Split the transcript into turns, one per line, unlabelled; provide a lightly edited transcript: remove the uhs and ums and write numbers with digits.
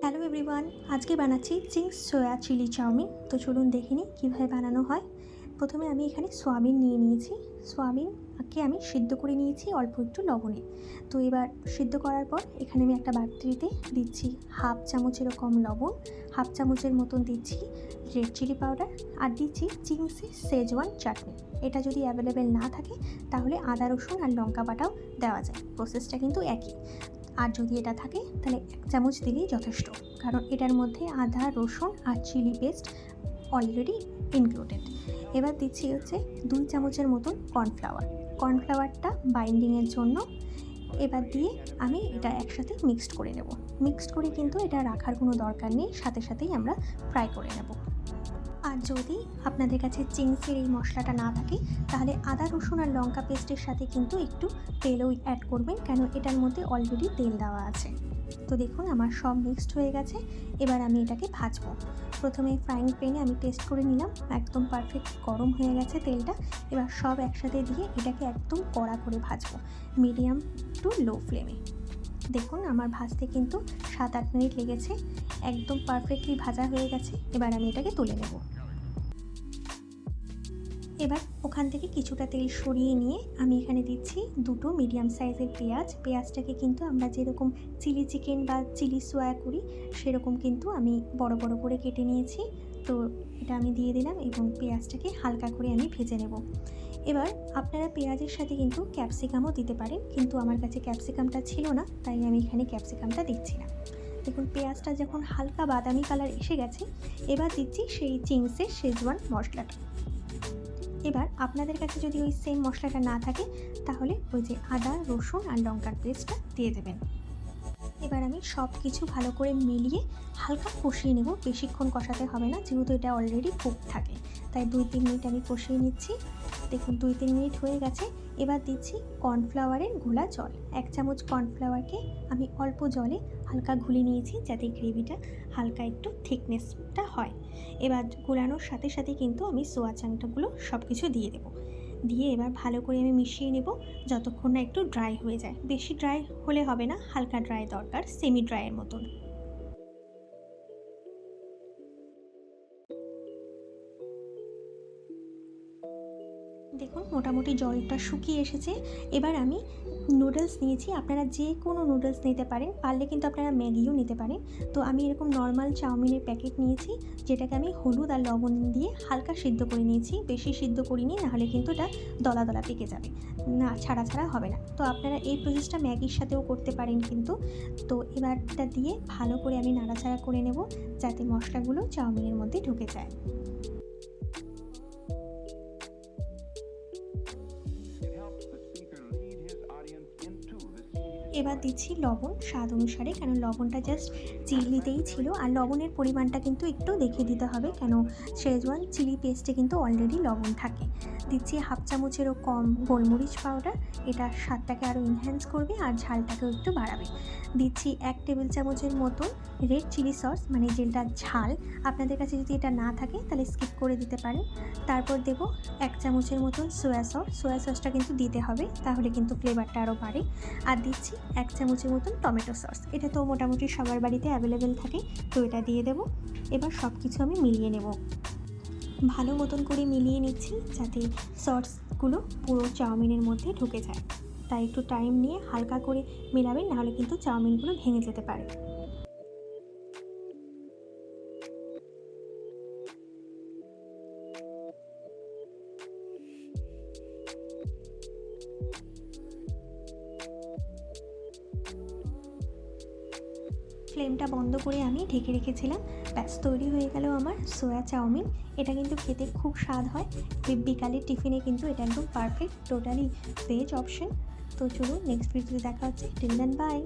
Hello everyone, আজকে বানাচ্ছি Ching's সোয়া chilli chowmein. তো চলুন দেখে নিই কীভাবে বানানো হয়। প্রথমে আমি এখানে সোয়াবিন নিয়ে নিয়েছি। সোয়াবিনকে আমি সিদ্ধ করে নিয়েছি অল্প একটু লবণে। তো এবার সিদ্ধ করার পর এখানে আমি একটা পাত্রে দিচ্ছি হাফ চামচ এরকম লবণ, হাফ চামচের মতন দিচ্ছি রেড চিলি পাউডার, আর দিচ্ছি চিংসের শেজওয়ান চাটনি। এটা যদি অ্যাভেলেবেল না থাকে তাহলে আদা রসুন আর লঙ্কা বাটাও দেওয়া যায়, প্রসেসটা কিন্তু একই। আর যদি এটা থাকে তাহলে 1 চামচ দিলেই যথেষ্ট, কারণ এটার মধ্যে আদা রসুন আর চিলি পেস্ট অলরেডি ইনক্লুডেড। এবার দিচ্ছি হচ্ছে 2 চামচের মতন কর্নফ্লাওয়ারটা বাইন্ডিংয়ের জন্য। এবার দিয়ে আমি এটা একসাথে মিক্সড করে নেব। মিক্সড করে কিন্তু এটা রাখার কোনো দরকার নেই, সাথে সাথেই আমরা ফ্রাই করে নেব। আর যদি আপনাদের কাছে চিংসের এই মশলাটা না থাকে তাহলে আদা রসুন আর লঙ্কা পেস্টের সাথে কিন্তু একটু তেলও অ্যাড করবেন, কেন এটার মধ্যে অলরেডি তেল দেওয়া আছে। তো দেখুন আমার সব মিক্সড হয়ে গেছে। এবার আমি এটাকে ভাজবো। প্রথমে ফ্রাইং প্যানে আমি টেস্ট করে নিলাম, একদম পারফেক্ট গরম হয়ে গেছে তেলটা। এবার সব একসাথে দিয়ে এটাকে একদম কড়া করে ভাজবো, মিডিয়াম টু লো ফ্লেমে। দেখুন আমার ভাজতে কিন্তু 7-8 মিনিট লেগেছে, একদম পারফেক্টলি ভাজা হয়ে গেছে। এবার আমি এটাকে তুলে নেব। এবার ওখান থেকে কিছুটা তেল সরিয়ে নিয়ে আমি এখানে দিচ্ছি 2টো মিডিয়াম সাইজের পেঁয়াজটাকে কিন্তু আমরা যেরকম চিলি চিকেন বা চিলি সোয়া করি সেরকম কিন্তু আমি বড় বড় করে কেটে নিয়েছি। তো এটা আমি দিয়ে দিলাম এবং পেঁয়াজটাকে হালকা করে আমি ভেজে নেব। এবার আপনারা পেঁয়াজের সাথে কিন্তু ক্যাপসিকামও দিতে পারেন, কিন্তু আমার কাছে ক্যাপসিকামটা ছিল না, তাই আমি এখানে ক্যাপসিকামটা দিচ্ছি না। দেখুন পেঁয়াজটা যখন হালকা বাদামি কালার এসে গেছে, এবার দিচ্ছি সেই চিংসের শেজওয়ান মশলাটা। এবার আপনাদের কাছে যদি ওই সেম মশলাটা না থাকে তাহলে ওই যে আদা রসুন আর লঙ্কার পেস্টটা দিয়ে দেবেন। এবার আমি সব কিছু ভালো করে মিলিয়ে হালকা কষিয়ে নেব, বেশিক্ষণ কষাতে হবে না যেহেতু এটা অলরেডি কুক থাকে, তাই 2-3 মিনিট আমি কষিয়ে নিচ্ছি। দেখুন 2-3 মিনিট হয়ে গেছে। এবার দিচ্ছি কর্নফ্লাওয়ারের ঘোলা জল। 1 চামচ কর্নফ্লাওয়ারকে আমি অল্প জলে হালকা ঘুলে নিয়েছি যাতে গ্রেভিটা হালকা একটু থিকনেসটা হয়। এবার গোলানোর সাথে সাথে কিন্তু আমি সোয়া চাংটাগুলো সব কিছু দিয়ে দেবো। দিয়ে এবার ভালো করে আমি মিশিয়ে নেব যতক্ষণ না একটু ড্রাই হয়ে যায়। বেশি ড্রাই হলে হবে না, হালকা ড্রাই দরকার, সেমি ড্রাইয়ের মতন। দেখুন মোটামুটি জলটা শুকিয়ে এসেছে। এবার আমি নুডলস নিয়েছি, আপনারা যে কোনো নুডলস নিতে পারেন, পারলে কিন্তু আপনারা ম্যাগিও নিতে পারেন। তো আমি এরকম নর্মাল চাউমিনের প্যাকেট নিয়েছি, যেটাকে আমি হলুদ আর লবণ দিয়ে হালকা সিদ্ধ করে নিয়েছি, বেশি সিদ্ধ করিনি, নাহলে কিন্তু এটা দলা দলা পেকে যাবে, না ছাড়া ছাড়া হবে না। তো আপনারা এই প্রসেসটা ম্যাগির সাথেও করতে পারেন কিন্তু। তো এবার এটা দিয়ে ভালো করে আমি নাড়াচাড়া করে নেব যাতে মশলাগুলো চাউমিনের মধ্যে ঢুকে যায়। এবার দিচ্ছি লবণ স্বাদ অনুসারে, কেন লবণটা জাস্ট চিলিতেই ছিল, আর লবণের পরিমাণটা কিন্তু একটু দেখে দিতে হবে, কেন শেজওয়ান চিলি পেস্টে কিন্তু অলরেডি লবণ থাকে। দিচ্ছি হাফ চামচেরও কম গোলমরিচ পাউডার, এটা স্বাদটাকে আরও এনহ্যান্স করবে আর ঝালটাকেও একটু বাড়াবে। দিচ্ছি 1 টেবিল চামচের মতো রেড চিলি সস, মানে যেটা ঝাল। আপনাদের কাছে যদি এটা না থাকে তাহলে স্কিপ করে দিতে পারেন। তারপর দেব 1 চামচের মতন সোয়া সসটা কিন্তু দিতে হবে, তাহলে কিন্তু ফ্লেভারটা আরও বাড়ে। আর দিচ্ছি 1 চামচের মতন টমেটো সস, এটা তো মোটামুটি সবার বাড়িতে অ্যাভেলেবেল থাকে, তো এটা দিয়ে দেবো। এবার সব কিছু আমি মিলিয়ে নেব, ভালো মতন করে মিলিয়ে নিচ্ছি যাতে সসগুলো পুরো চাউমিনের মধ্যে ঢুকে যায়। তাই একটু টাইম নিয়ে হালকা করে মেলাবেন, নাহলে কিন্তু চাউমিনগুলো ভেঙে যেতে পারে। ফ্লেমটা বন্ধ করে আমি ঢেকে রেখেছিলাম। ব্যাস তৈরি হয়ে গেল আমার সোয়া চাউমিন। এটা কিন্তু খেতে খুব স্বাদ হয়, বিকালের টিফিনে কিন্তু এটা একদম পারফেক্ট, টোটালি ভেজ অপশন। তো চলুন নেক্সট ভিডিওতে দেখা হচ্ছে। Till then by.